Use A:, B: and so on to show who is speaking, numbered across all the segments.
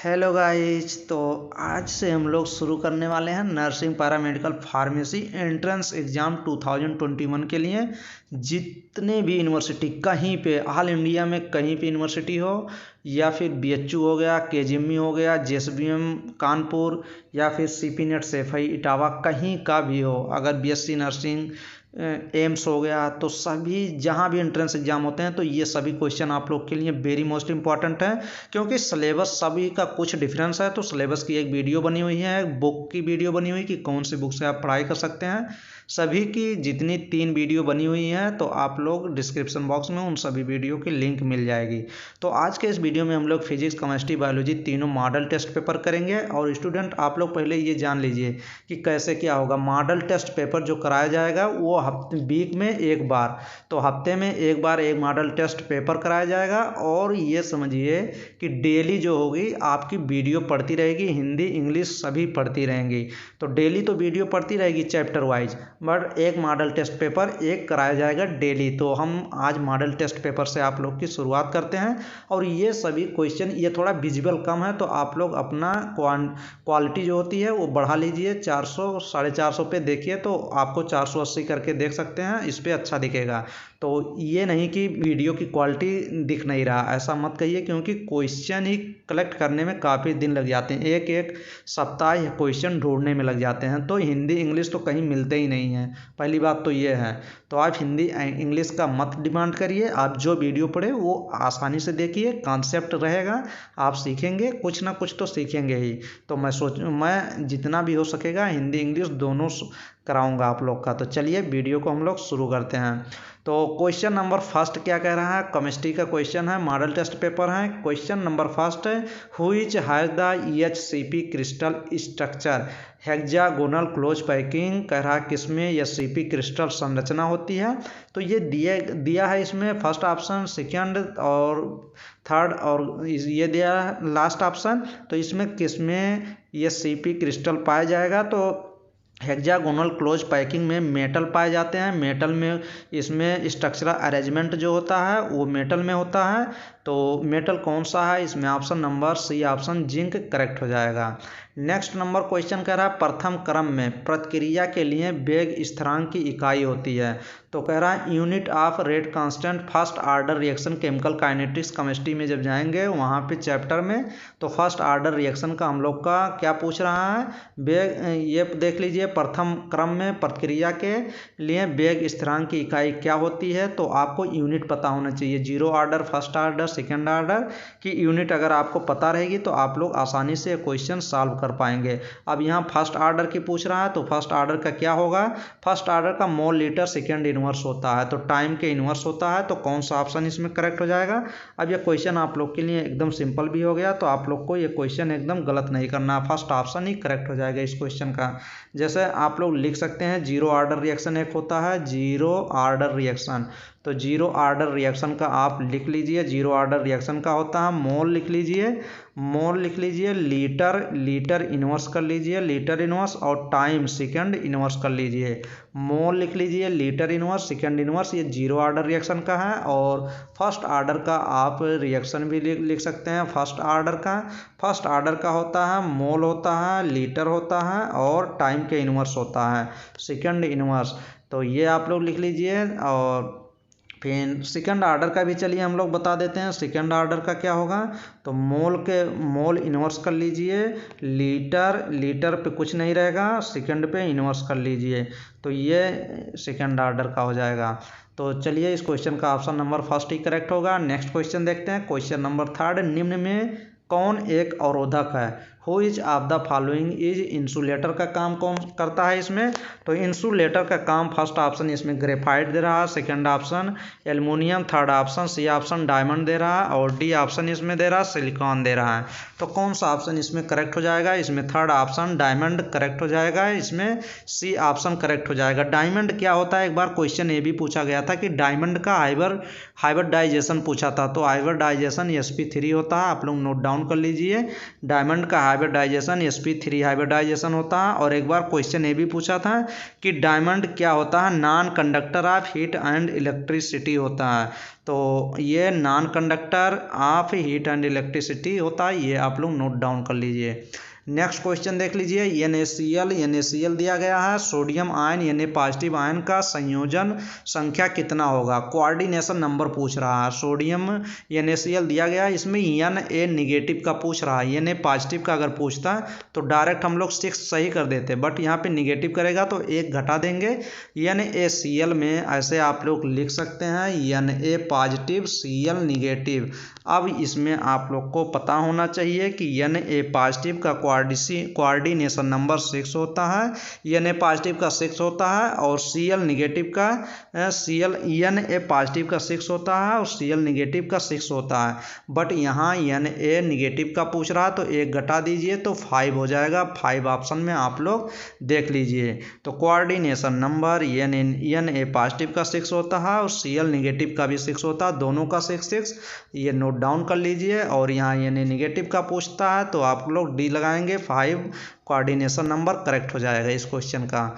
A: Hello guys. तो आज से हम लोग शुरू करने वाले हैं nursing paramedical pharmacy entrance exam 2021 के लिए। जितने भी यूनिवर्सिटी कहीं पे ऑल इंडिया में कहीं पे यूनिवर्सिटी हो या फिर बीएचयू हो गया, केजीएमयू हो गया, जेएसवीएम कानपुर या फिर सीपी नेट सेफई इटावा कहीं का भी हो, अगर बीएससी नर्सिंग एम्स हो गया, तो सभी जहाँ भी एंट्रेंस एग्जाम होते हैं तो ये सभी क्वेश्चन आप लोग के लिए वेरी मोस्ट इंपॉर्टेंट है, क्योंकि सिलेबस सभी का कुछ डिफरेंस है। तो सिलेबस की एक वीडियो बनी हुई है, एक बुक की वीडियो बनी हुई कि कौन सी बुक से आप पढ़ाई कर सकते हैं। सभी की जितनी 3 वीडियो बनी हुई हैं तो आप लोग डिस्क्रिप्शन बॉक्स में उन सभी वीडियो की लिंक मिल जाएगी। तो आज के इस वीडियो में हम लोग फिजिक्स, केमिस्ट्री, बायोलॉजी तीनों मॉडल टेस्ट पेपर करेंगे। और स्टूडेंट आप लोग पहले ये जान लीजिए कि कैसे क्या होगा। मॉडल टेस्ट पेपर जो कराया जाएगा वो वीक में एक बार, तो हफ्ते में एक बार एक मॉडल टेस्ट पेपर कराया जाएगा। और ये समझिए कि डेली जो होगी आपकी वीडियो पढ़ती रहेगी, हिंदी इंग्लिश सभी पढ़ती रहेंगी। तो डेली तो वीडियो पढ़ती रहेगी चैप्टर वाइज, बट एक मॉडल टेस्ट पेपर एक कराया जाएगा डेली। तो हम आज मॉडल टेस्ट पेपर से आप लोग की शुरुआत करते हैं। और ये सभी क्वेश्चन, ये थोड़ा विजुअल कम है तो आप लोग अपना क्वालिटी जो होती है वो बढ़ा लीजिए। 400 450 पे देखिए तो आपको 480 करके देख सकते हैं, इस पर अच्छा दिखेगा। तो ये नहीं कि वीडियो की क्वालिटी दिख नहीं रहा, ऐसा मत कहिए, क्योंकि क्वेश्चन ही कलेक्ट करने में काफ़ी दिन लग जाते हैं, एक एक सप्ताह क्वेश्चन ढूंढने में लग जाते हैं। तो हिंदी इंग्लिश तो कहीं मिलते ही नहीं हैं, पहली बात तो ये है। तो आप हिंदी इंग्लिश का मत डिमांड करिए, आप जो वीडियो पढ़े वो आसानी से देखिए, कॉन्सेप्ट रहेगा, आप सीखेंगे, कुछ ना कुछ तो सीखेंगे ही। तो मैं जितना भी हो सकेगा हिंदी इंग्लिश दोनों कराऊंगा आप लोग का। तो चलिए वीडियो को हम लोग शुरू करते हैं। तो क्वेश्चन नंबर फर्स्ट क्या कह रहा है, केमिस्ट्री का क्वेश्चन है, मॉडल टेस्ट पेपर है। क्वेश्चन नंबर फर्स्ट है, which has the HCP crystal structure, hexagonal close packing. कह रहा है किसमें एचसीपी क्रिस्टल संरचना होती है। तो ये दिया है इसमें फर्स्ट ऑप्शन, सेकंड और थर्ड, और ये दिया है लास्ट ऑप्शन। तो इसमें किसमें एचसीपी क्रिस्टल पाया जाएगा। तो हेक्सागोनल क्लोज पैकिंग में मेटल पाए जाते हैं। मेटल में इसमें स्ट्रक्चरल अरेंजमेंट जो होता है वो मेटल में होता है। तो मेटल कौन सा है, इसमें option number C option zinc correct हो जाएगा। नेक्स्ट नंबर क्वेश्चन कह रहा है प्रथम क्रम में प्रतिक्रिया के लिए वेग स्थिरांक की इकाई होती है। तो कह रहा है unit of rate constant first order reaction chemical kinetics chemistry में जब जाएंगे वहाँ पे चैप्टर में, तो फर्स्ट आर्डर रिएक्शन का हम लोग का क्या पूछ रहा है, वेग। ये देख लीजिए प्रथम क्रम में प्रतिक्रिया के लिए वेग स्थिरांक की इकाई क्या होती है। तो आपको यूनिट पता होना चाहिए, zero order, first order, second order की यूनिट अगर आपको पता रहेगी तो आप लोग आसानी से क्वेश्चन सॉल्व कर पाएंगे। अब यहाँ फर्स्ट आर्डर की पूछ रहा है, तो फर्स्ट आर्डर का क्या होगा, फर्स्ट आर्डर का मोल लीटर सेकेंड इनवर्स होता है, तो टाइम के इनवर्स होता है। तो कौन सा ऑप्शन इसमें करेक्ट हो जाएगा। अब ये क्वेश्चन आप लोग के लिए एकदम सिंपल भी हो गया, तो आप लोग को ये क्वेश्चन एकदम गलत नहीं करना, फर्स्ट ऑप्शन ही करेक्ट हो जाएगा इस क्वेश्चन का। जैसे आप लोग लिख सकते हैं जीरो आर्डर रिएक्शन एक होता है, जीरो आर्डर रिएक्शन। तो जीरो आर्डर रिएक्शन का आप लिख लीजिए, जीरो आर्डर रिएक्शन का होता है मोल लिख लीजिए, मोल लिख लीजिए, लीटर, लीटर इनवर्स कर लीजिए, लीटर इनवर्स, और टाइम सेकंड इनवर्स कर लीजिए। मोल लिख लीजिए, लीटर इनवर्स, सेकंड इनवर्स, ये जीरो आर्डर रिएक्शन का है। और फर्स्ट आर्डर का आप रिएक्शन भी लिख सकते हैं। फर्स्ट आर्डर का होता है मोल होता है, लीटर होता है, और टाइम के इनवर्स होता है सेकंड इनवर्स। तो ये आप लोग लिख लीजिए। और फिर सेकंड आर्डर का भी चलिए हम लोग बता देते हैं। सेकंड आर्डर का क्या होगा, तो मोल इन्वर्स कर लीजिए, लीटर पे कुछ नहीं रहेगा, सेकंड पे इन्वर्स कर लीजिए। तो ये सेकंड आर्डर का हो जाएगा। तो चलिए इस क्वेश्चन का ऑप्शन नंबर फर्स्ट ही करेक्ट होगा। नेक्स्ट क्वेश्चन देखते हैं, क्वेश्चन नंबर थर्ड, निम्न में कौन एक अवरोधक है। Which of the following is insulator का काम कौन करता है इसमें। तो इंसुलेटर का काम फर्स्ट ऑप्शन इसमें ग्रेफाइट दे रहा है, second option aluminium, third option C option diamond दे रहा है, और डी ऑप्शन इसमें दे रहा है सिलिकॉन दे रहा है। तो कौन सा ऑप्शन इसमें करेक्ट हो जाएगा, इसमें थर्ड ऑप्शन डायमंड करेक्ट हो जाएगा, इसमें सी ऑप्शन करेक्ट हो जाएगा। डायमंड क्या होता है, एक बार क्वेश्चन ये भी पूछा गया था कि डायमंड का हाइब्रिडाइजेशन पूछा था। तो हाइब्रिडाइजेशन sp3 होता है, आप लोग नोट डाउन कर लीजिए। डायमंड का हाइब्रिडाइजेशन sp3 हाइब्रिडाइजेशन होता है। और एक बार क्वेश्चन ये भी पूछा था कि डायमंड क्या होता है, non conductor of heat and electricity होता है। तो ये non conductor of heat and electricity होता है, ये आप लोग नोट डाउन कर लीजिए। नेक्स्ट क्वेश्चन देख लीजिए, NaCl दिया गया है, sodium ion Na positive ion का संयोजन संख्या कितना होगा, कोऑर्डिनेशन नंबर पूछ रहा है। सोडियम NaCl दिया गया है, इसमें Na निगेटिव का पूछ रहा है। Na पॉजिटिव का अगर पूछता तो डायरेक्ट हम लोग 6 सही कर देते, बट यहाँ पे निगेटिव करेगा तो 1 घटा देंगे। NaCl में ऐसे आप लोग लिख सकते हैं Na पॉजिटिव Cl निगेटिव। अब इसमें आप लोग को पता होना चाहिए कि Na पॉजिटिव का कोऑर्डिनेशन नंबर 6 होता है, Na पॉजिटिव का 6 होता है और Cl निगेटिव का Na पॉजिटिव का 6 होता है और Cl निगेटिव का 6 होता है। बट यहाँ Na निगेटिव का पूछ रहा तो 1 घटा दीजिए तो 5 हो जाएगा। 5 ऑप्शन में आप लोग देख लीजिए। तो कोऑर्डिनेशन नंबर Na पॉजिटिव का 6 होता है और Cl निगेटिव का भी 6 होता है, दोनों का 6 ये नोट डाउन कर लीजिए। और यहाँ Na निगेटिव का पूछता है तो आप लोग डी लगाएंगे, 5 कोऑर्डिनेशन नंबर करेक्ट हो जाएगा इस क्वेश्चन का।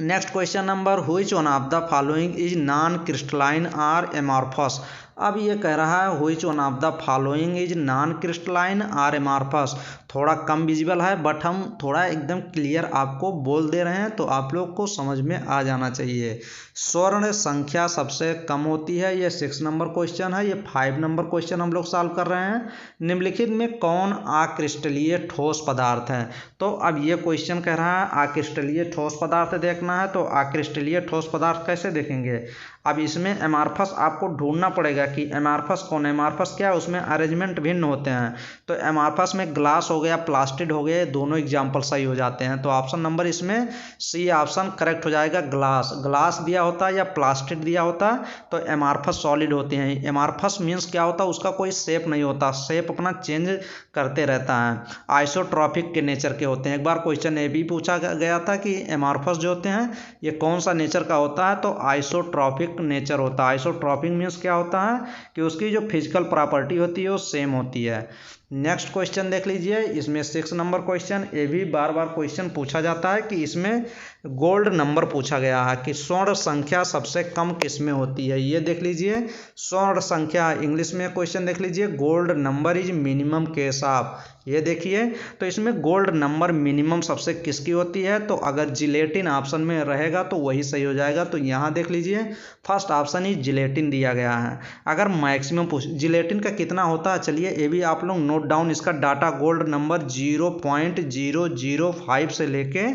A: Next question number, which one of the following is non crystalline or amorphous. अब ये कह रहा है which one of the following is non crystalline or amorphous. थोड़ा कम विजिबल है बट हम थोड़ा एकदम क्लियर आपको बोल दे रहे हैं तो आप लोग को समझ में आ जाना चाहिए। स्वर्ण संख्या सबसे कम होती है, ये 6 नंबर क्वेश्चन है। ये 5 नंबर क्वेश्चन हम लोग सॉल्व कर रहे हैं। निम्नलिखित में कौन अक्रिस्टलीय ठोस पदार्थ है। तो अब ये क्वेश्चन कह रहा है अक्रिस्टलीय ठोस पदार्थ देखना है, तो अक्रिस्टलीय ठोस पदार्थ कैसे देखेंगे। अब इसमें एमॉर्फस आपको ढूंढना पड़ेगा कि एमॉर्फस कौन है। एमॉर्फस क्या है, उसमें अरेंजमेंट भिन्न होते हैं। तो एमॉर्फस में ग्लास हो गया, प्लास्टिड हो गए, दोनों एग्जाम्पल सही हो जाते हैं। तो ऑप्शन नंबर इसमें सी ऑप्शन करेक्ट हो जाएगा। ग्लास दिया होता है या प्लास्टिड दिया होता तो एमॉर्फस सॉलिड होते हैं। एमॉर्फस मीन्स क्या होता है, उसका कोई शेप नहीं होता, शेप अपना चेंज करते रहता है। आइसोट्रॉपिक के नेचर के होते हैं। एक बार क्वेश्चन ये भी पूछा गया था कि एमॉर्फस जो होते हैं ये कौन सा नेचर का होता है, तो आइसोट्रॉपिक नेचर होता है। आइसोट्रॉपिक मीन्स क्या होता है कि उसकी जो फिजिकल प्रॉपर्टी होती है वो सेम होती है। नेक्स्ट क्वेश्चन देख लीजिए, इसमें 6 नंबर क्वेश्चन, ये भी बार बार क्वेश्चन पूछा जाता है कि इसमें गोल्ड नंबर पूछा गया है कि स्वर्ण संख्या सबसे कम किस में होती है। ये देख लीजिए स्वर्ण संख्या, इंग्लिश में क्वेश्चन देख लीजिए, gold number is minimum case of. ये देखिए तो इसमें गोल्ड नंबर मिनिमम सबसे किसकी होती है, तो अगर जिलेटिन ऑप्शन में रहेगा तो वही सही हो जाएगा। तो यहाँ देख लीजिए फर्स्ट ऑप्शन ही जिलेटिन दिया गया है। अगर मैक्सिमम जिलेटिन का कितना होता है, चलिए ये भी आप लोग नोट डाउन, इसका डाटा गोल्ड नंबर 0.005 से लेके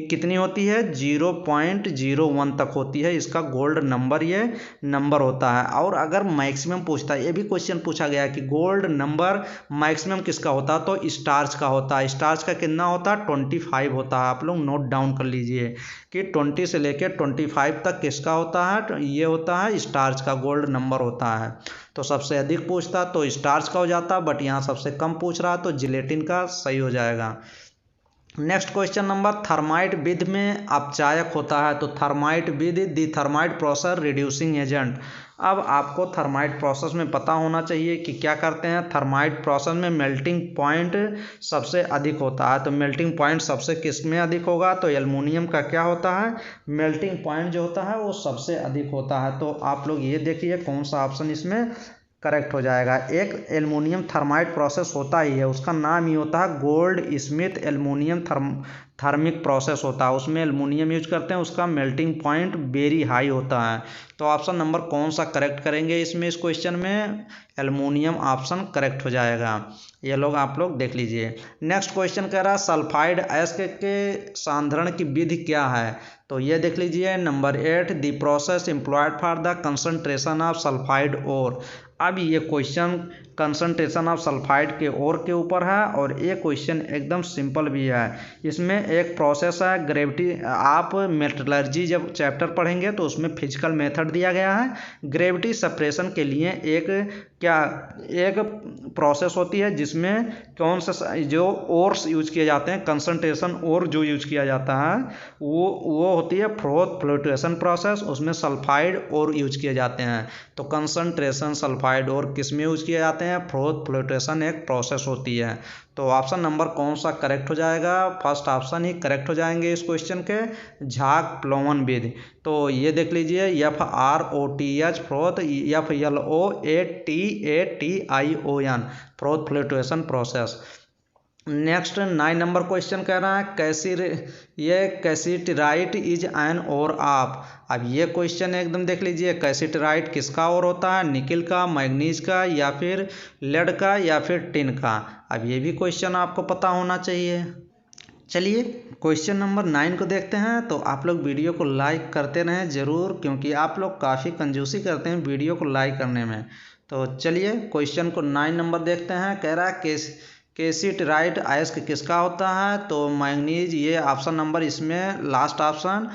A: कितनी होती है 0.01 तक होती है, इसका गोल्ड नंबर ये नंबर होता है। और अगर मैक्सिमम पूछता है, ये भी क्वेश्चन पूछा गया कि गोल्ड नंबर मैक्सिमम किसका होता है, तो स्टार्च का होता है। स्टार्च का कितना होता है 25 होता है। आप लोग नोट डाउन कर लीजिए कि 20 से लेकर 25 तक किसका होता है, तो ये होता है स्टार्च का गोल्ड नंबर होता है। तो सबसे अधिक पूछता तो स्टार्च का हो जाता, बट यहाँ सबसे कम पूछ रहा तो जिलेटिन का सही हो जाएगा। नेक्स्ट क्वेश्चन नंबर, थर्माइट विध में अपचायक होता है, तो थर्माइट विध the thermite process reducing agent. अब आपको थर्माइट प्रोसेस में पता होना चाहिए कि क्या करते हैं। थर्माइट प्रोसेस में मेल्टिंग पॉइंट सबसे अधिक होता है, तो मेल्टिंग पॉइंट सबसे किस में अधिक होगा, तो एल्युमिनियम का क्या होता है, मेल्टिंग पॉइंट जो होता है वो सबसे अधिक होता है। तो आप लोग ये देखिए कौन सा ऑप्शन इसमें करेक्ट हो जाएगा। एक एल्युमिनियम थर्माइट प्रोसेस होता ही है, उसका नाम ही होता है gold Smith aluminium thermic process होता है। उसमें एल्युमिनियम यूज करते हैं, उसका मेल्टिंग पॉइंट वेरी हाई होता है। तो ऑप्शन नंबर कौन सा करेक्ट करेंगे इसमें, इस क्वेश्चन में एल्युमिनियम ऑप्शन करेक्ट हो जाएगा। ये लोग आप लोग देख लीजिए। नेक्स्ट क्वेश्चन कह रहा है सल्फाइड अयस्क के सांद्रण की विधि क्या है, तो ये देख लीजिए number 8 the process employed for the concentration of sulphide ore. अब ये क्वेश्चन कंसंट्रेशन ऑफ सल्फाइड के ओर के ऊपर है और ये क्वेश्चन एकदम सिंपल भी है। इसमें एक प्रोसेस है ग्रेविटी, आप मेटलर्जी जब चैप्टर पढ़ेंगे तो उसमें फिजिकल मेथड दिया गया है। ग्रेविटी सेपरेशन के लिए एक प्रोसेस होती है जिसमें कौन सा जो ओर्स यूज किए जाते हैं, कंसंट्रेशन ओर जो यूज किया जाता है वो होती है फ्लोटेशन प्रोसेस, उसमें सल्फाइड और यूज किए जाते हैं। तो कंसंट्रेशन सल्फाइड एम्प्लीफाइड और किस में यूज किए जाते हैं, फोस्फोराइलेशन एक प्रोसेस होती है। तो ऑप्शन नंबर कौन सा करेक्ट हो जाएगा, फर्स्ट ऑप्शन ही करेक्ट हो जाएंगे इस क्वेश्चन के, झाग प्लोवन विधि। तो ये देख लीजिए FROTH froth, FLOATATION phosphorylation process. Next 9 number question कह रहा है कैसिटराइट इज एन और ऑफ। अब ये क्वेश्चन एकदम देख लीजिए, कैसिटराइट किसका और होता है, निकिल का, मैग्नीज का, या फिर लेड का, या फिर टिन का। अब ये भी क्वेश्चन आपको पता होना चाहिए। चलिए क्वेश्चन नंबर 9 को देखते हैं। तो आप लोग वीडियो को लाइक करते रहें ज़रूर, क्योंकि आप लोग काफ़ी कंजूसी करते हैं वीडियो को लाइक करने में। तो चलिए क्वेश्चन को 9 नंबर देखते हैं। कह रहा है कैसिटराइट अयस्क किसका होता है, तो मैग्नीज, ये ऑप्शन नंबर इसमें last option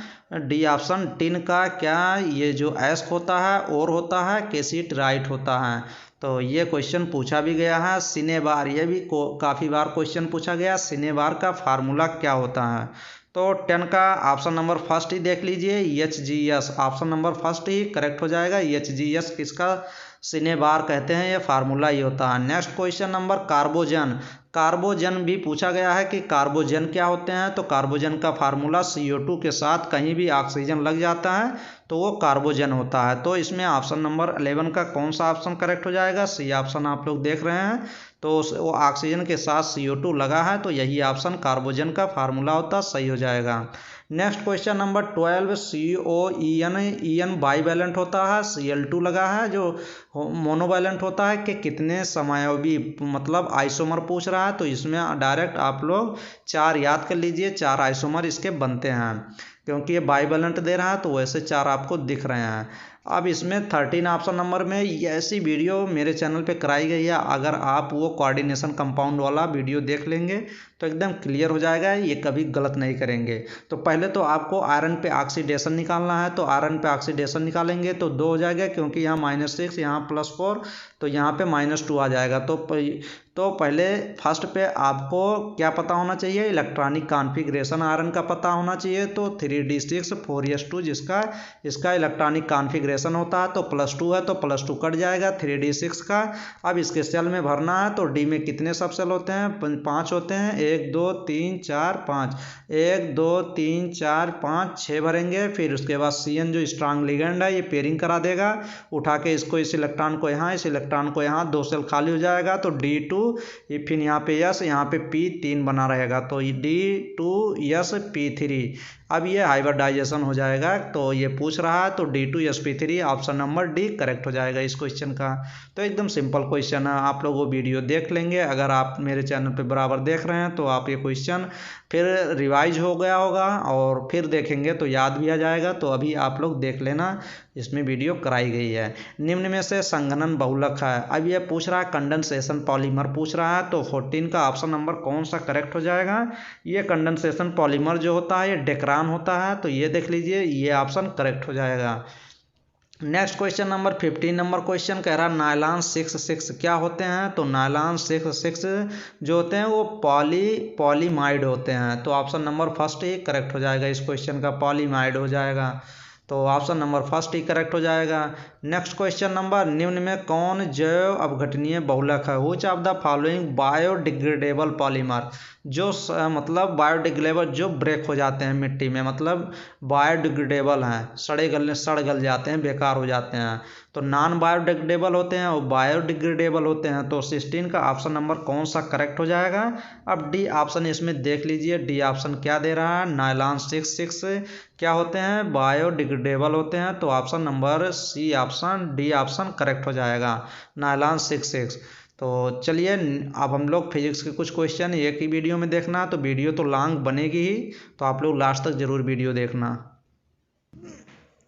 A: D option tin का। क्या ये जो अयस्क होता है और होता है, कैसिटराइट होता है। तो ये क्वेश्चन पूछा भी गया है सिनेबार, ये भी काफ़ी बार क्वेश्चन पूछा गया, सिनेबार का फार्मूला क्या होता है। तो 10 का ऑप्शन नंबर फर्स्ट ही देख लीजिए, HGS ऑप्शन नंबर फर्स्ट ही करेक्ट हो जाएगा। HGS किसका सिनेबार कहते हैं, ये फार्मूला ही होता है। Next question number carbogen, carbogen भी पूछा गया है कि कार्बोजन क्या होते हैं। तो कार्बोजन का फार्मूला CO2 के साथ कहीं भी ऑक्सीजन लग जाता है तो वो कार्बोजन होता है। तो इसमें ऑप्शन नंबर 11 का कौन सा ऑप्शन करेक्ट हो जाएगा, सी ऑप्शन आप लोग देख रहे हैं। तो वो ऑक्सीजन के साथ CO2 लगा है, तो यही ऑप्शन कार्बोजन का फार्मूला होता है, सही हो जाएगा। Next question number 12, COEN bivalent होता है, Cl2 लगा है जो मोनोवैलेंट होता है कि कितने समायोगी, मतलब आइसोमर पूछ रहा है। तो इसमें डायरेक्ट आप लोग 4 याद कर लीजिए, 4 आइसोमर इसके बनते हैं, क्योंकि ये बाईवैलेंट दे रहा है तो वैसे 4 आपको दिख रहे हैं। अब इसमें 13 ऑप्शन नंबर में ऐसी वीडियो मेरे चैनल पे कराई गई है, अगर आप वो कोऑर्डिनेशन कंपाउंड वाला वीडियो देख लेंगे तो एकदम क्लियर हो जाएगा, ये कभी गलत नहीं करेंगे। तो पहले तो आपको आयरन पे ऑक्सीडेशन निकालना है, तो आयरन पे ऑक्सीडेशन निकालेंगे तो 2 हो जाएगा, क्योंकि यहाँ -6 यहाँ +4, तो यहाँ पे -2 आ जाएगा। तो पहले फर्स्ट पे आपको क्या पता होना चाहिए, इलेक्ट्रॉनिक कॉन्फ़िगरेशन आयरन का पता होना चाहिए। तो 3d6 4s2 जिसका इसका इलेक्ट्रॉनिक कॉन्फ़िगरेशन होता है, तो +2 है तो +2 कट जाएगा 3d6 का। अब इसके सेल में भरना है, तो डी में कितने सब सेल होते हैं, 5 होते हैं, 1 2 3 4 5, 1 2 3 4 5 6 भरेंगे। फिर उसके बाद CN जो स्ट्रांग लिगेंड है ये पेयरिंग करा देगा, उठा के इसको, इस इलेक्ट्रॉन को यहाँ, इस इलेक्ट्रॉन को यहाँ, 2 सेल खाली हो जाएगा। तो D2, फिर यहाँ पे S, यहाँ पे P3 बना रहेगा, तो D2SP3। अब ये हाइब्रिडाइजेशन हो जाएगा, तो ये पूछ रहा है तो D2sp3 option number D correct हो जाएगा इस क्वेश्चन का। तो एकदम सिंपल क्वेश्चन है, आप लोग वो वीडियो देख लेंगे। अगर आप मेरे चैनल पे बराबर देख रहे हैं तो आप ये क्वेश्चन फिर रिवाइज हो गया होगा और फिर देखेंगे तो याद भी आ जाएगा। तो अभी आप लोग देख लेना, इसमें वीडियो कराई गई है। निम्न में से संघनन बहुलक है। अब ये पूछ रहा है कंडेंसेशन पॉलीमर पूछ रहा है, तो 14 का ऑप्शन नंबर कौन सा करेक्ट हो जाएगा। ये कंडेंसेशन पॉलीमर जो होता है ये डेक्रान होता है, तो ये देख लीजिए, ये ऑप्शन करेक्ट हो जाएगा। Next question number 15 number question कह रहा है नायलॉन 6 क्या होते हैं। तो नायलॉन 6 जो होते हैं वो पॉलीमाइड होते हैं, तो ऑप्शन नंबर फर्स्ट ही करेक्ट हो जाएगा इस क्वेश्चन का, पॉलीमाइड हो जाएगा। तो ऑप्शन नंबर फर्स्ट ही करेक्ट हो जाएगा। नेक्स्ट क्वेश्चन नंबर, निम्न में कौन जैव अपघटनीय बहुलक है। Which of the following biodegradable polymer, जो मतलब बायोडिग्रेडेबल जो ब्रेक हो जाते हैं मिट्टी में, मतलब बायोडिग्रेडेबल हैं, सड़ गल जाते हैं, बेकार हो जाते हैं। तो नॉन बायोडिग्रेडेबल होते हैं और बायोडिग्रेडेबल होते हैं। तो 16 का ऑप्शन नंबर कौन सा करेक्ट हो जाएगा। अब डी ऑप्शन इसमें देख लीजिए, डी ऑप्शन क्या दे रहा है, नायलॉन 6 क्या होते हैं, बायोडिग्रेडेबल होते हैं। तो option number C option D option correct हो जाएगा, नायलॉन 6। तो चलिए अब हम लोग फिजिक्स के कुछ क्वेश्चन एक ही वीडियो में देखना, तो वीडियो तो लॉन्ग बनेगी ही, तो आप लोग लास्ट तक ज़रूर वीडियो देखना।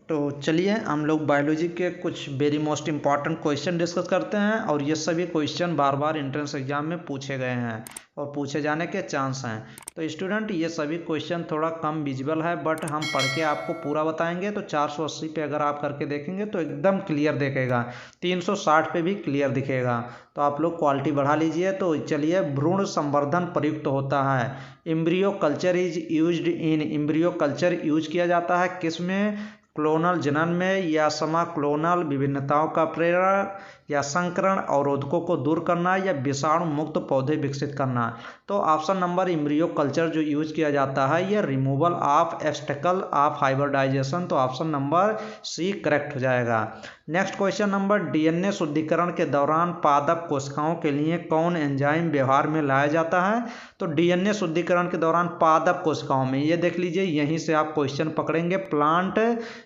A: तो चलिए हम लोग बायोलॉजी के कुछ very most important question discuss करते हैं, और ये सभी क्वेश्चन बार बार एंट्रेंस एग्जाम में पूछे गए हैं और पूछे जाने के चांस हैं। तो स्टूडेंट ये सभी क्वेश्चन थोड़ा कम विजिबल है, बट हम पढ़ के आपको पूरा बताएंगे। तो 480 पे अगर आप करके देखेंगे तो एकदम क्लियर दिखेगा, 360 पे भी क्लियर दिखेगा। तो आप लोग क्वालिटी बढ़ा लीजिए। तो चलिए, भ्रूण संवर्धन प्रयुक्त होता है, embryo culture is used in, embryo culture use किया जाता है किस में, क्लोनल जनन में या समाक्लोनल विभिन्नताओं का प्रेरण या संकरण अवरोधकों को दूर करना, या विषाणु मुक्त पौधे विकसित करना। तो ऑप्शन नंबर इम्ब्रियो कल्चर जो यूज किया जाता है ये रिमूवल ऑफ एब्स्टेकल ऑफ हाइब्रिडाइजेशन, तो ऑप्शन नंबर सी करेक्ट हो जाएगा। नेक्स्ट क्वेश्चन नंबर, डीएनए शुद्धिकरण के दौरान पादप कोशिकाओं के लिए कौन एंजाइम व्यवहार में लाया जाता है? तो डीएनए शुद्धिकरण के दौरान पादप कोशिकाओं में, ये देख लीजिए यहीं से आप क्वेश्चन पकड़ेंगे। प्लांट,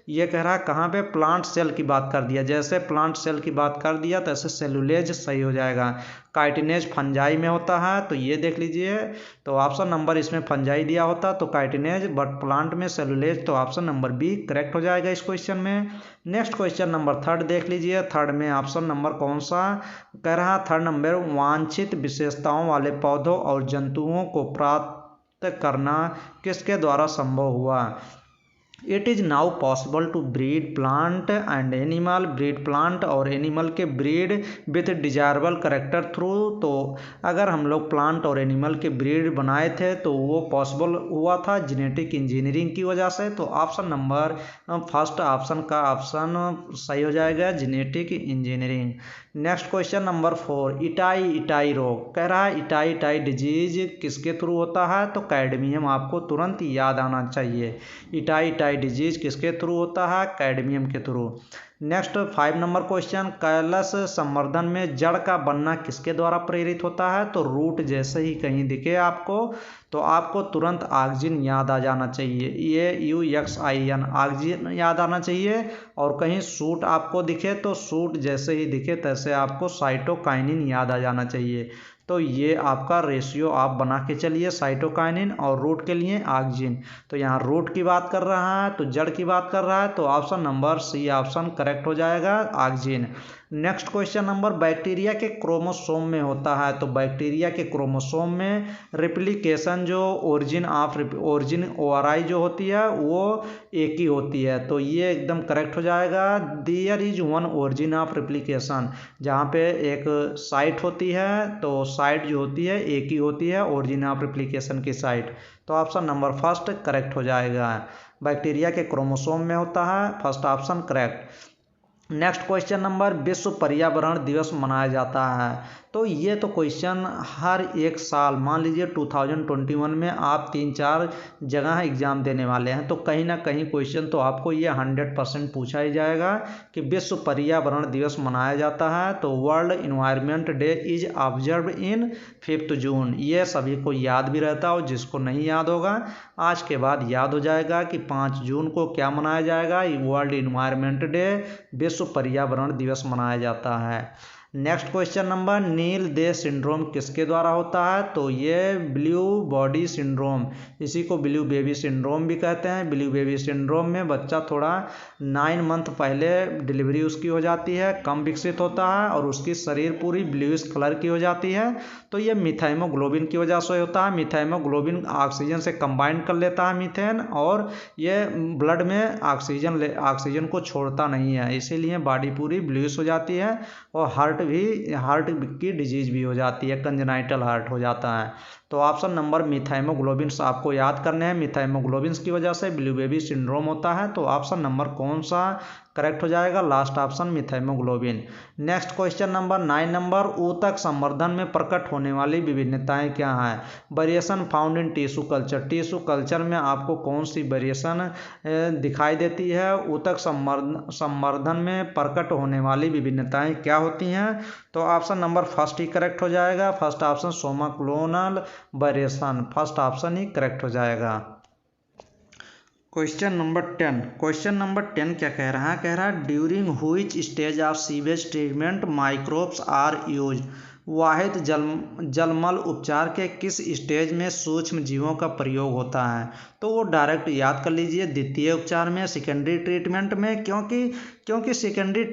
A: ये कह रहा है कहाँ पे, प्लांट सेल की बात कर दिया, जैसे प्लांट सेल की बात कर दिया तो ऐसे सेलुलेज सही हो जाएगा। काइटिनेज फंजाई में होता है, तो ये देख लीजिए, तो ऑप्शन नंबर इसमें फंजाई दिया होता तो काइटिनेज, बट प्लांट में सेलुलेज, तो ऑप्शन नंबर बी करेक्ट हो जाएगा इस क्वेश्चन में। नेक्स्ट क्वेश्चन नंबर थर्ड देख लीजिए, थर्ड में ऑप्शन नंबर कौन सा कह रहा, थर्ड नंबर, वांछित विशेषताओं वाले पौधों और जंतुओं को प्राप्त करना किसके द्वारा संभव हुआ? It is now possible to breed plant and animal, breed plant और एनिमल के breed with desirable character through, तो अगर हम लोग प्लांट और एनिमल के ब्रीड बनाए थे तो वो पॉसिबल हुआ था जेनेटिक इंजीनियरिंग की वजह से, तो ऑप्शन नंबर फर्स्ट ऑप्शन का ऑप्शन सही हो जाएगा, genetic engineering. Next question number 4, itai रोग कह रहा है, इटाई डिजीज किसके थ्रू होता है? तो कैडमियम आपको तुरंत याद आना चाहिए। इटाई डिजीज किसके थ्रू होता है? कैडमियम के through. Next 5 number question, callus संवर्धन में जड़ का बनना किसके द्वारा प्रेरित होता है? तो रूट जैसे ही कहीं दिखे आपको तो आपको तुरंत ऑक्सिन याद आ जाना चाहिए, ये UXIN ऑक्सिन याद आना चाहिए। और कहीं सूट आपको दिखे तो सूट जैसे ही दिखे तैसे आपको साइटोकाइनिन याद आ जाना चाहिए। तो ये आपका रेशियो आप बना के चलिए, साइटोकाइनिन और रूट के लिए ऑक्सिन। तो यहाँ रूट की बात कर रहा है तो जड़ की बात कर रहा है, तो option number C option correct हो जाएगा, auxin. Next question number, bacteria के क्रोमोसोम में होता है, तो बैक्टीरिया के क्रोमोसोम में रिप्लिकेशन जो ओरिजिन ORI जो होती है वो एक ही होती है, तो ये एकदम करेक्ट हो जाएगा। There is one origin of replication, जहाँ पे एक साइट होती है तो साइट जो होती है एक ही होती है, ओरिजिन ऑफ रिप्लिकेशन की साइट, तो ऑप्शन नंबर फर्स्ट करेक्ट हो जाएगा। बैक्टीरिया के क्रोमोसोम में होता है, first option correct. Next question number, विश्व पर्यावरण दिवस मनाया जाता है, तो ये तो क्वेश्चन हर एक साल, मान लीजिए 2021 में आप 3-4 जगह एग्जाम देने वाले हैं, तो कहीं ना कहीं क्वेश्चन तो आपको ये 100% पूछा ही जाएगा कि विश्व पर्यावरण दिवस मनाया जाता है, तो world environment day is observe in 5 जून, ये सभी को याद भी रहता है, और जिसको नहीं याद होगा आज के बाद याद हो जाएगा कि 5 जून को क्या मनाया जाएगा, वर्ल्ड इन्वायरमेंट डे, विश्व पर्यावरण दिवस मनाया जाता है। नेक्स्ट क्वेश्चन नंबर, नील देह सिंड्रोम किसके द्वारा होता है? तो ये ब्लू बॉडी सिंड्रोम, इसी को ब्लू बेबी सिंड्रोम भी कहते हैं। ब्लू बेबी सिंड्रोम में बच्चा थोड़ा 9 मंथ पहले डिलीवरी उसकी हो जाती है, कम विकसित होता है और उसकी शरीर पूरी ब्लूइश कलर की हो जाती है, तो ये मिथाइमोग्लोबिन की वजह से होता है। मिथाइमोग्लोबिन ऑक्सीजन से कंबाइन कर लेता है मीथेन, और ये ब्लड में ऑक्सीजन को छोड़ता नहीं है, इसीलिए बॉडी पूरी ब्लूइश हो जाती है, और हार्ट की डिजीज भी हो जाती है, कंजेनाइटल हार्ट हो जाता है। तो ऑप्शन नंबर मिथाइमोग्लोबिन्स आपको याद करने हैं, मिथाइमोग्लोबिन्स की वजह से ब्लू बेबी सिंड्रोम होता है, तो ऑप्शन नंबर कौन सा करेक्ट हो जाएगा, last option methaemoglobin. Next question number 9 number, ऊतक संवर्धन में प्रकट होने वाली विभिन्नताएं क्या हैं? Variation found in tissue culture, tissue culture में आपको कौन सी वेरिएशन दिखाई देती है? ऊतक संवर्धन में प्रकट होने वाली विभिन्नताएं क्या होती हैं? तो ऑप्शन नंबर फर्स्ट ही करेक्ट हो जाएगा, first option somaclonal variation, first option ही करेक्ट हो जाएगा। क्वेश्चन नंबर 10 क्या कह रहा है? कह रहा है during which stage of sewage treatment microbes are use, वाहिद जलमल उपचार के किस स्टेज में सूक्ष्म जीवों का प्रयोग होता है? तो वो डायरेक्ट याद कर लीजिए, द्वितीय उपचार में, सेकेंडरी ट्रीटमेंट में, क्योंकि सेकेंडरी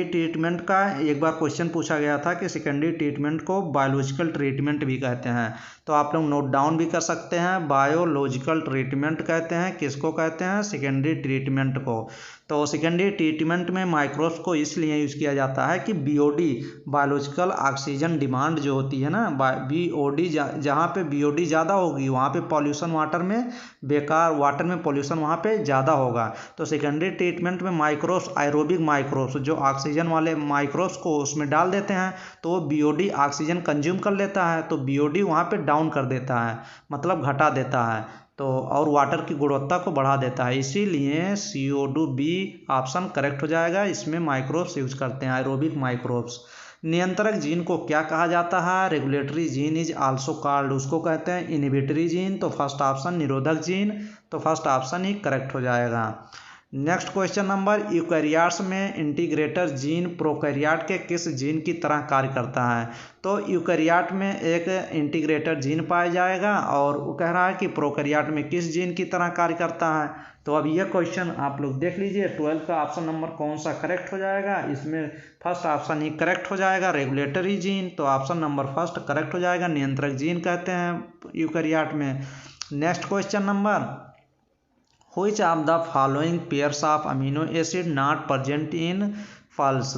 A: ट्रीटमेंट का एक बार क्वेश्चन पूछा गया था कि सेकेंडरी ट्रीटमेंट को बायोलॉजिकल ट्रीटमेंट भी कहते हैं, तो आप लोग नोट डाउन भी कर सकते हैं, बायोलॉजिकल ट्रीटमेंट कहते हैं, किसको कहते हैं? सेकेंडरी ट्रीटमेंट को। तो सेकेंडरी ट्रीटमेंट में माइक्रोब्स को इसलिए यूज़ किया जाता है कि बीओडी बायोलॉजिकल ऑक्सीजन डिमांड जो होती है ना, बीओडी जहाँ पे बीओडी ज़्यादा होगी वहाँ पे पॉल्यूशन वाटर में पॉल्यूशन वहाँ पे ज़्यादा होगा। तो सेकेंडरी ट्रीटमेंट में माइक्रोब्स, एरोबिक माइक्रोब्स जो ऑक्सीजन वाले माइक्रोब्स को उसमें डाल देते हैं तो वो बीओडी ऑक्सीजन कंज्यूम कर लेता है, तो बीओडी वहाँ पे डाउन कर देता है, मतलब घटा देता है, तो और वाटर की गुणवत्ता को बढ़ा देता है। इसीलिए CO2 बी ऑप्शन करेक्ट हो जाएगा। इसमें माइक्रोब्स यूज करते हैं, एरोबिक माइक्रोब्स। नियंत्रक जीन को क्या कहा जाता है? Regulatory gene is also called, उसको कहते हैं इनहिबिटरी जीन। तो फर्स्ट ऑप्शन निरोधक जीन, तो फर्स्ट ऑप्शन ही करेक्ट हो जाएगा। नेक्स्ट क्वेश्चन नंबर, यूकैरियोट्स में इंटीग्रेटर जीन प्रोकैरियोट के किस जीन की तरह कार्य करता है? तो यूकैरियोट में एक इंटीग्रेटर जीन पाया जाएगा और वो कह रहा है कि प्रोकैरियोट में किस जीन की तरह कार्य करता है। तो अब यह क्वेश्चन आप लोग देख लीजिए, 12 का ऑप्शन नंबर कौन सा करेक्ट हो जाएगा? इसमें फर्स्ट ऑप्शन ही करेक्ट हो जाएगा, रेगुलेटरी जीन। तो ऑप्शन नंबर फर्स्ट करेक्ट हो जाएगा, नियंत्रक जीन कहते हैं यूकैरियोट में। Next question number, Which of the following pairs of amino acid not present in pulse?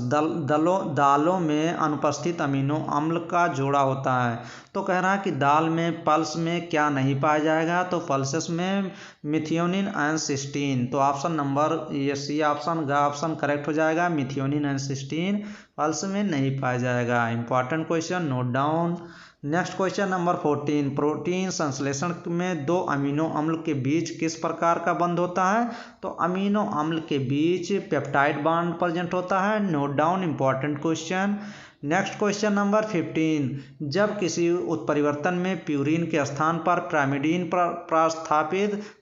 A: दालों में अनुपस्थित अमीनो अम्ल का जोड़ा होता है। तो कह रहा है कि दाल में पल्स में क्या नहीं पाया जाएगा? तो पल्सेस में मिथियोनिन एंड सिस्टीन। तो ऑप्शन नंबर ये सी ऑप्शन करेक्ट हो जाएगा, मिथियोनिन एंड सिस्टीन पल्स में नहीं पाया जाएगा। Important question, note down. Next question number 14, protein संश्लेषण में दो अमीनो अम्ल के बीच किस प्रकार का बंध होता है? तो अमीनो अम्ल के बीच पेप्टाइड बॉन्ड प्रेजेंट होता है। Note down, important question. Next question number 15, जब किसी उत्परिवर्तन में प्यूरिन के स्थान पर pyrimidine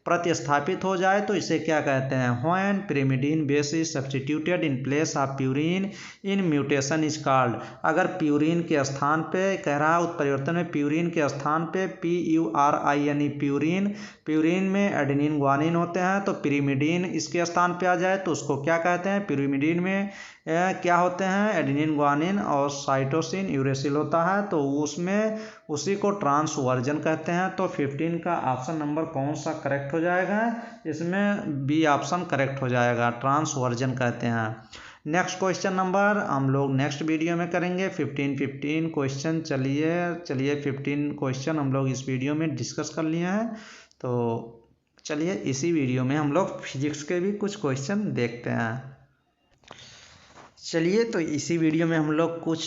A: प्रतिस्थापित हो जाए तो इसे क्या कहते हैं? When pyrimidine base is substituted in place of purine in mutation is called। अगर प्यूरिन के स्थान पे, कह रहा है उत्परिवर्तन में प्यूरिन के स्थान पे PURIN प्यूरिन में एडेनिन ग्वानिन होते हैं, तो pyrimidine इसके स्थान पे आ जाए तो उसको क्या कहते हैं? pyrimidine में क्या होते हैं? एडेनिन ग्वानिन और साइटोसिन यूरेसिल होता है, तो उसमें उसी को ट्रांसवर्जन कहते हैं। तो 15 का ऑप्शन नंबर कौन सा करेक्ट हो जाएगा? इसमें बी ऑप्शन करेक्ट हो जाएगा, ट्रांसवर्जन कहते हैं। नेक्स्ट क्वेश्चन नंबर हम लोग नेक्स्ट वीडियो में करेंगे 15 क्वेश्चन। चलिए 15 क्वेश्चन हम लोग इस वीडियो में डिस्कस कर लिए हैं। तो चलिए इसी वीडियो में हम लोग फिजिक्स के भी कुछ क्वेश्चन देखते हैं। चलिए तो इसी वीडियो में हम लोग कुछ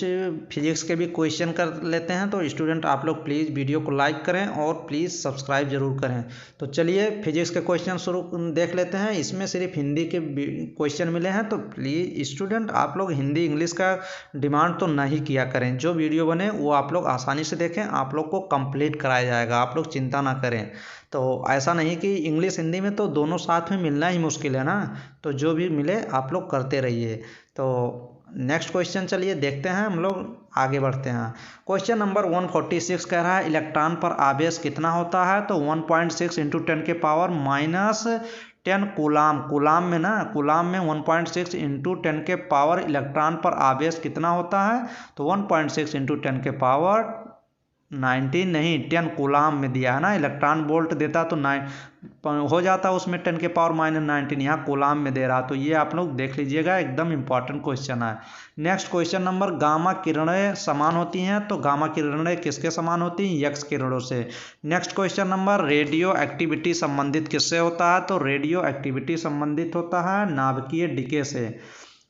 A: फिजिक्स के भी क्वेश्चन कर लेते हैं। तो स्टूडेंट आप लोग प्लीज़ वीडियो को लाइक करें और प्लीज़ सब्सक्राइब जरूर करें। तो चलिए फिजिक्स के क्वेश्चन शुरू देख लेते हैं। इसमें सिर्फ हिंदी के क्वेश्चन मिले हैं, तो प्लीज़ स्टूडेंट आप लोग हिंदी इंग्लिश का डिमांड तो नहीं किया करें। जो वीडियो बने वो आप लोग आसानी से देखें, आप लोग को कंप्लीट कराया जाएगा, आप लोग चिंता ना करें। तो ऐसा नहीं कि इंग्लिश हिंदी में तो दोनों साथ में मिलना ही मुश्किल है ना, तो जो भी मिले आप लोग करते रहिए। तो नेक्स्ट क्वेश्चन चलिए देखते हैं, हम लोग आगे बढ़ते हैं। क्वेश्चन नंबर 146 कह रहा है इलेक्ट्रॉन पर आवेश कितना होता है? तो 1.6 × 10⁻⁻10 कूलाम में ना, कूलाम में 1.6 × 10⁻, इलेक्ट्रॉन पर आवेश कितना होता है? तो 1.6 × 10⁻19 नहीं, 10 कूलाम में दिया है ना। इलेक्ट्रॉन वोल्ट देता तो 9 हो जाता उसमें 10⁻⁻19, यहाँ कूलाम में दे रहा, तो ये आप लोग देख लीजिएगा, एकदम इंपॉर्टेंट क्वेश्चन है। नेक्स्ट क्वेश्चन नंबर, गामा किरणें समान होती हैं? तो गामा किरणें किसके समान होती हैं? एक्स किरणों से। Next question number, radio activity संबंधित किससे होता है? तो रेडियो एक्टिविटी संबंधित होता है नाभिकीय डीके से।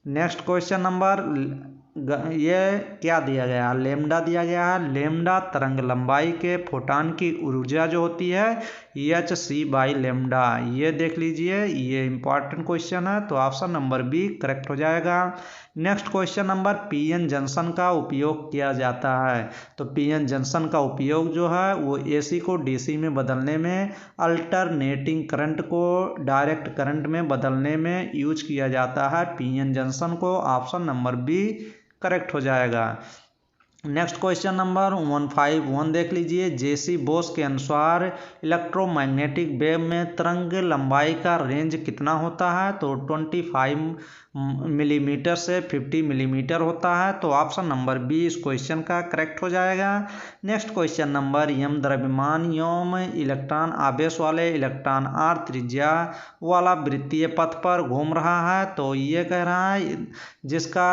A: नेक्स्ट क्वेश्चन नंबर, ये क्या दिया गया? लेमडा दिया गया है। लेमडा तरंग लंबाई के फोटॉन की ऊर्जा जो होती है hc/λ, ये देख लीजिए, ये इंपॉर्टेंट क्वेश्चन है, तो ऑप्शन नंबर बी करेक्ट हो जाएगा। Next question number, PN junction का उपयोग किया जाता है? तो पीएन जंक्शन का उपयोग जो है वो एसी को डीसी में बदलने में, अल्टरनेटिंग करंट को डायरेक्ट करंट में बदलने में यूज किया जाता है पीएन जंक्शन को। ऑप्शन नंबर बी करेक्ट हो जाएगा। नेक्स्ट क्वेश्चन नंबर 151 देख लीजिए। जेसी बोस के अनुसार इलेक्ट्रोमैग्नेटिक वेव में तरंग लंबाई का रेंज कितना होता है? तो 25 मिलीमीटर से 50 मिलीमीटर होता है। तो ऑप्शन नंबर बी इस क्वेश्चन का करेक्ट हो जाएगा। नेक्स्ट क्वेश्चन नंबर यम द्रव्यमान यौम इलेक्ट्रॉन आवेश वाले इलेक्ट्रॉन आर त्रिज्या वाला वृत्तीय पथ पर घूम रहा है। तो ये कह रहा है जिसका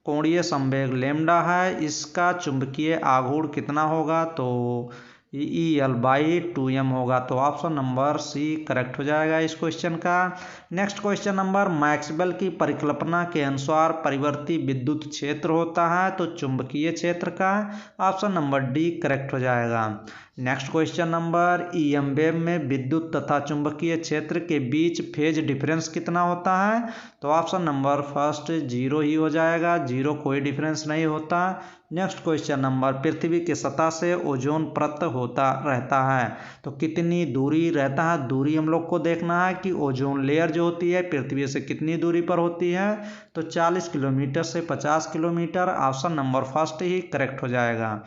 A: कोणीय संवेग लैम्डा है, इसका चुंबकीय आघूर्ण कितना होगा? तो EL/2m होगा। तो ऑप्शन नंबर सी करेक्ट हो जाएगा इस क्वेश्चन का। नेक्स्ट क्वेश्चन नंबर मैक्सवेल की परिकल्पना के अनुसार परिवर्ती विद्युत क्षेत्र होता है तो चुंबकीय क्षेत्र का ऑप्शन नंबर डी करेक्ट हो जाएगा। Next question number EM wave में विद्युत तथा चुंबकीय क्षेत्र के बीच फेज डिफरेंस कितना होता है? तो ऑप्शन नंबर फर्स्ट 0 ही हो जाएगा, 0 कोई डिफरेंस नहीं होता। नेक्स्ट क्वेश्चन नंबर पृथ्वी की सतह से ओजोन परत होता रहता है तो कितनी दूरी रहता है? दूरी हम लोग को देखना है कि ओजोन लेयर जो होती है पृथ्वी से कितनी दूरी पर होती है। तो 40 किलोमीटर से 50 किलोमीटर ऑप्शन नंबर फर्स्ट ही करेक्ट हो जाएगा।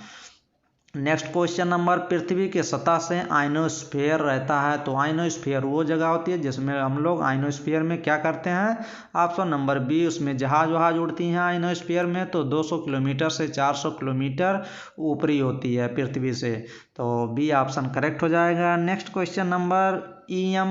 A: नेक्स्ट क्वेश्चन नंबर पृथ्वी के सतह से आइनोस्फीयर रहता है तो आइनोस्फीयर वो जगह होती है जिसमें हम लोग आइनोस्फीयर में क्या करते हैं? ऑप्शन नंबर बी उसमें जहाज उड़ती हैं आइनोस्फीयर में। तो 200 किलोमीटर से 400 किलोमीटर ऊपरी होती है पृथ्वी से। तो बी ऑप्शन करेक्ट हो जाएगा। Next question number EM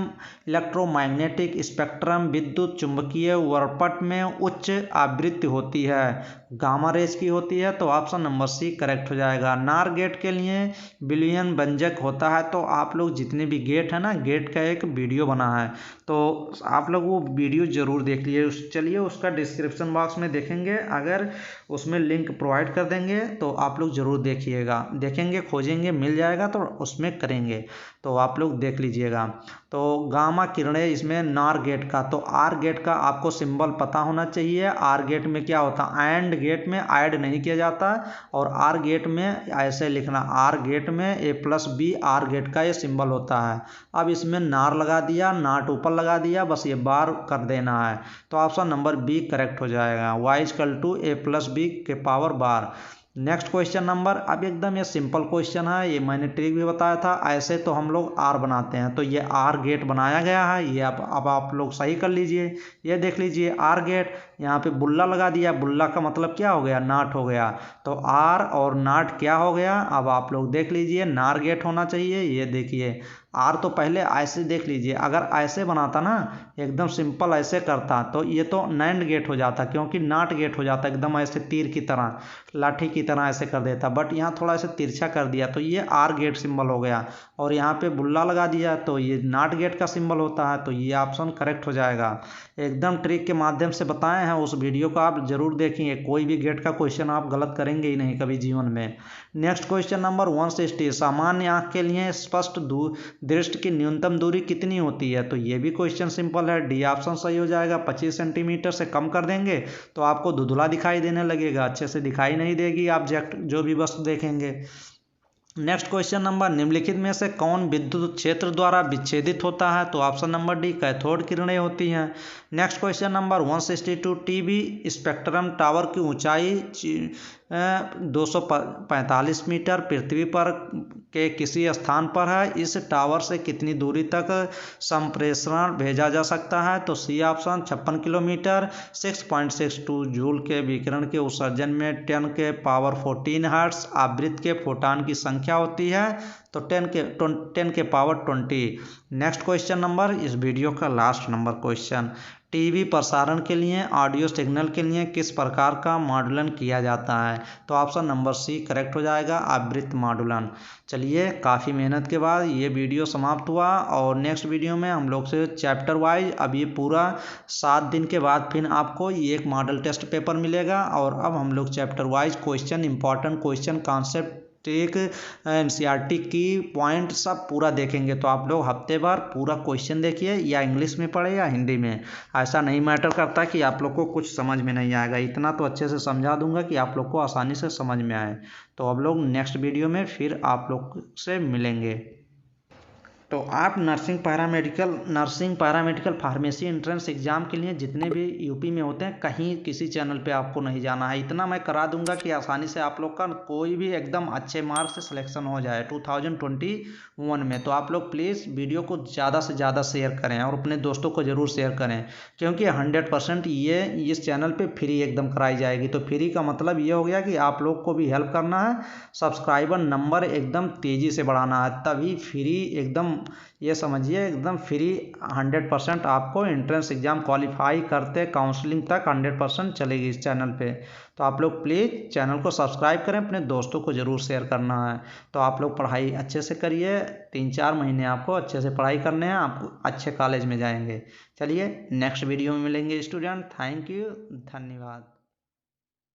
A: electromagnetic spectrum विद्युत चुंबकीय वर्णपट में उच्च आवृत्ति होती है, गामा रेज की होती है। तो ऑप्शन नंबर सी करेक्ट हो जाएगा। नार गेट के लिए बिलियन व्यंजक होता है तो आप लोग जितने भी गेट है ना, गेट का एक वीडियो बना है तो आप लोग वो वीडियो जरूर देख लीजिए। चलिए उसका डिस्क्रिप्शन बॉक्स में देखेंगे, अगर उसमें लिंक प्रोवाइड कर देंगे तो आप लोग जरूर देखिएगा, देखेंगे खोजेंगे मिल जाएगा तो उसमें करेंगे, तो आप लोग देख लीजिएगा। तो गामा किरणें इसमें नार गेट का, तो आर गेट का आपको सिंबल पता होना चाहिए। आर गेट में क्या होता है? एंड गेट में ऐड नहीं किया जाता और आर गेट में ऐसे लिखना, आर गेट में A+B आर गेट का ये सिंबल होता है। अब इसमें नार लगा दिया, नाट ऊपर लगा दिया, बस ये बार कर देना है। तो ऑप्शन नंबर बी करेक्ट हो जाएगा। Y=A+B के पावर बार। नेक्स्ट क्वेश्चन नंबर, अब एकदम ये सिंपल क्वेश्चन है, ये मैंने ट्रिक भी बताया था। ऐसे तो हम लोग आर बनाते हैं तो ये आर गेट बनाया गया है, ये अब आप लोग सही कर लीजिए। ये देख लीजिए आर गेट, यहाँ पे बुल्ला लगा दिया, बुल्ला का मतलब क्या हो गया? नाट हो गया। तो आर और नाट क्या हो गया? अब आप लोग देख लीजिए, नार गेट होना चाहिए। ये देखिए आर तो पहले ऐसे देख लीजिए, अगर ऐसे बनाता ना एकदम सिंपल ऐसे करता तो ये तो नैंड गेट हो जाता, क्योंकि नाट गेट हो जाता एकदम ऐसे तीर की तरह, लाठी की तरह ऐसे कर देता। बट यहाँ थोड़ा ऐसे तिरछा कर दिया तो ये आर गेट सिंबल हो गया, और यहाँ पे बुल्ला लगा दिया तो ये नाट गेट का सिंबल होता है। तो ये ऑप्शन करेक्ट हो जाएगा। एकदम ट्रिक के माध्यम से बताए हैं, उस वीडियो को आप जरूर देखेंगे, कोई भी गेट का क्वेश्चन आप गलत करेंगे ही नहीं कभी जीवन में। नेक्स्ट क्वेश्चन नंबर 160, सामान्य आंख के लिए स्पष्ट दृष्टि की न्यूनतम दूरी कितनी होती है? तो ये भी क्वेश्चन सिंपल है, डी ऑप्शन सही हो जाएगा। 25 सेंटीमीटर से कम कर देंगे तो आपको धुंधला दिखाई देने लगेगा, अच्छे से दिखाई नहीं देगी ऑब्जेक्ट जो भी वस्तु देखेंगे। नेक्स्ट क्वेश्चन नंबर, निम्नलिखित में से कौन विद्युत क्षेत्र द्वारा विच्छेदित होता है? तो ऑप्शन नंबर डी कैथोड किरणें होती हैं। Next question number 162, TV spectrum tower की ऊंचाई 245 मीटर पृथ्वी पर के किसी स्थान पर है, इस टावर से कितनी दूरी तक संप्रेषण भेजा जा सकता है? तो सी ऑप्शन 56 किलोमीटर। 6.62 जूल के विकिरण के उत्सर्जन में 10 के पावर 14 हर्ट्ज आवृत्ति के फोटान की संख्या होती है, तो 10 के पावर 20। नेक्स्ट क्वेश्चन नंबर, इस वीडियो का लास्ट नंबर क्वेश्चन, टीवी प्रसारण के लिए ऑडियो सिग्नल के लिए किस प्रकार का मॉड्यूलन किया जाता है? तो ऑप्शन नंबर सी करेक्ट हो जाएगा, आवृत्त मॉड्यूलन। चलिए काफ़ी मेहनत के बाद ये वीडियो समाप्त हुआ, और नेक्स्ट वीडियो में हम लोग से चैप्टर वाइज, अब ये पूरा 7 दिन के बाद फिर आपको ये एक मॉडल टेस्ट पेपर मिलेगा, और अब हम लोग chapter wise question, important question, concept, एक NCERT की पॉइंट सब पूरा देखेंगे। तो आप लोग हफ्ते भर पूरा क्वेश्चन देखिए, या इंग्लिश में पढ़े या हिंदी में, ऐसा नहीं मैटर करता कि आप लोग को कुछ समझ में नहीं आएगा, इतना तो अच्छे से समझा दूंगा कि आप लोग को आसानी से समझ में आए। तो अब लोग नेक्स्ट वीडियो में फिर आप लोग से मिलेंगे। तो आप nursing paramedical pharmacy entrance exam के लिए जितने भी यूपी में होते हैं, कहीं किसी चैनल पे आपको नहीं जाना है। इतना मैं करा दूंगा कि आसानी से आप लोग का कोई भी एकदम अच्छे मार्क्स से सिलेक्शन हो जाए 2021 में। तो आप लोग प्लीज़ वीडियो को ज़्यादा से ज़्यादा शेयर करें और अपने दोस्तों को ज़रूर शेयर करें, क्योंकि 100% ये इस चैनल पर फ्री एकदम कराई जाएगी। तो फ्री का मतलब ये हो गया कि आप लोग को भी हेल्प करना है, सब्सक्राइबर नंबर एकदम तेज़ी से बढ़ाना है, तभी फ्री एकदम, ये समझिए एकदम फ्री 100% आपको एंट्रेंस एग्ज़ाम क्वालिफाई करते काउंसलिंग तक 100% चलेगी इस चैनल पे। तो आप लोग प्लीज़ चैनल को सब्सक्राइब करें, अपने दोस्तों को ज़रूर शेयर करना है। तो आप लोग पढ़ाई अच्छे से करिए, 3-4 महीने आपको अच्छे से पढ़ाई करने हैं, आप अच्छे कॉलेज में जाएंगे। चलिए नेक्स्ट वीडियो में मिलेंगे स्टूडेंट। थैंक यू, धन्यवाद।